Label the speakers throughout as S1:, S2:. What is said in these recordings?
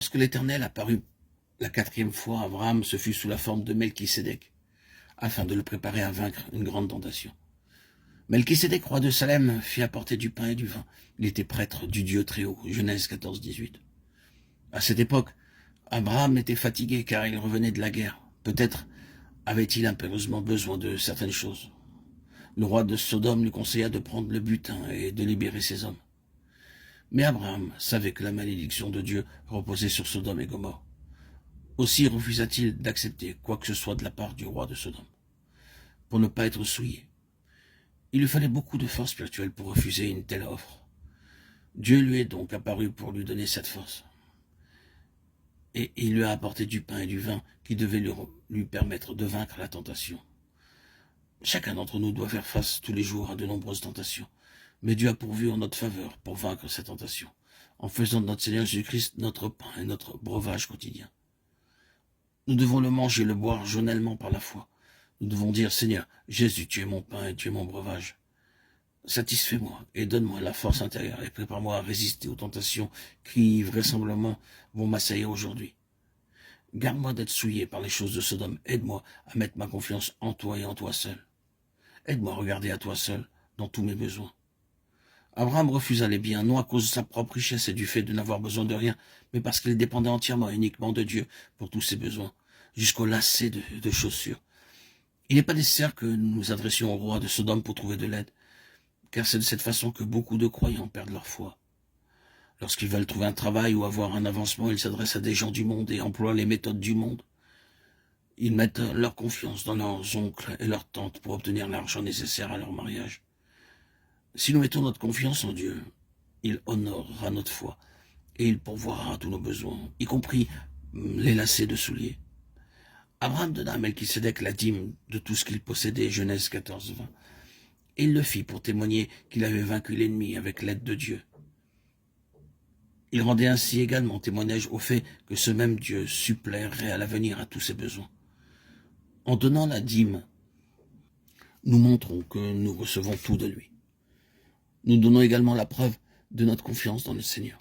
S1: Lorsque l'Éternel apparut la 4e fois, Abraham se fut sous la forme de Melchisédek, afin de le préparer à vaincre une grande tentation. Melchisédek, roi de Salem, fit apporter du pain et du vin. Il était prêtre du Dieu Très-Haut, Genèse 14, 18. À cette époque, Abraham était fatigué car il revenait de la guerre. Peut-être avait-il impérieusement besoin de certaines choses. Le roi de Sodome lui conseilla de prendre le butin et de libérer ses hommes. Mais Abraham savait que la malédiction de Dieu reposait sur Sodome et Gomorrhe. Aussi refusa-t-il d'accepter quoi que ce soit de la part du roi de Sodome, pour ne pas être souillé. Il lui fallait beaucoup de force spirituelle pour refuser une telle offre. Dieu lui est donc apparu pour lui donner cette force. Et il lui a apporté du pain et du vin qui devaient lui permettre de vaincre la tentation. Chacun d'entre nous doit faire face tous les jours à de nombreuses tentations. Mais Dieu a pourvu en notre faveur pour vaincre ces tentations, en faisant de notre Seigneur Jésus-Christ notre pain et notre breuvage quotidien. Nous devons le manger et le boire journellement par la foi. Nous devons dire, Seigneur, Jésus, tu es mon pain et tu es mon breuvage. Satisfais-moi et donne-moi la force intérieure et prépare-moi à résister aux tentations qui, vraisemblablement, vont m'assaillir aujourd'hui. Garde-moi d'être souillé par les choses de Sodome. Aide-moi à mettre ma confiance en toi et en toi seul. Aide-moi à regarder à toi seul dans tous mes besoins. Abraham refusa les biens, non à cause de sa propre richesse et du fait de n'avoir besoin de rien, mais parce qu'il dépendait entièrement et uniquement de Dieu pour tous ses besoins, jusqu'au lacet de chaussures. Il n'est pas nécessaire que nous nous adressions au roi de Sodome pour trouver de l'aide, car c'est de cette façon que beaucoup de croyants perdent leur foi. Lorsqu'ils veulent trouver un travail ou avoir un avancement, ils s'adressent à des gens du monde et emploient les méthodes du monde. Ils mettent leur confiance dans leurs oncles et leurs tantes pour obtenir l'argent nécessaire à leur mariage. Si nous mettons notre confiance en Dieu, il honorera notre foi et il pourvoira à tous nos besoins, y compris les lacets de souliers. Abraham donna à Melchisédek la dîme de tout ce qu'il possédait, Genèse 14, 20. Et il le fit pour témoigner qu'il avait vaincu l'ennemi avec l'aide de Dieu. Il rendait ainsi également témoignage au fait que ce même Dieu suppléerait à l'avenir à tous ses besoins. En donnant la dîme, nous montrons que nous recevons tout de lui. Nous donnons également la preuve de notre confiance dans le Seigneur.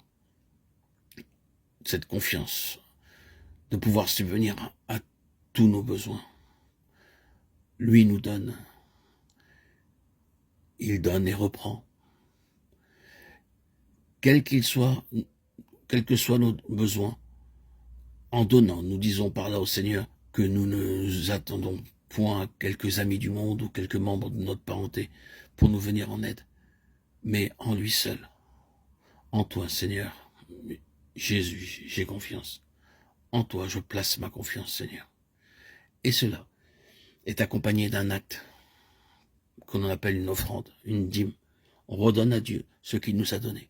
S1: Cette confiance de pouvoir subvenir à tous nos besoins. Lui nous donne. Il donne et reprend. Quel que soient nos besoins, en donnant, nous disons par là au Seigneur que nous ne nous attendons point à quelques amis du monde ou quelques membres de notre parenté pour nous venir en aide, mais en lui seul. En toi, Seigneur, Jésus, j'ai confiance. En toi, je place ma confiance, Seigneur. Et cela est accompagné d'un acte qu'on appelle une offrande, une dîme. On redonne à Dieu ce qu'il nous a donné.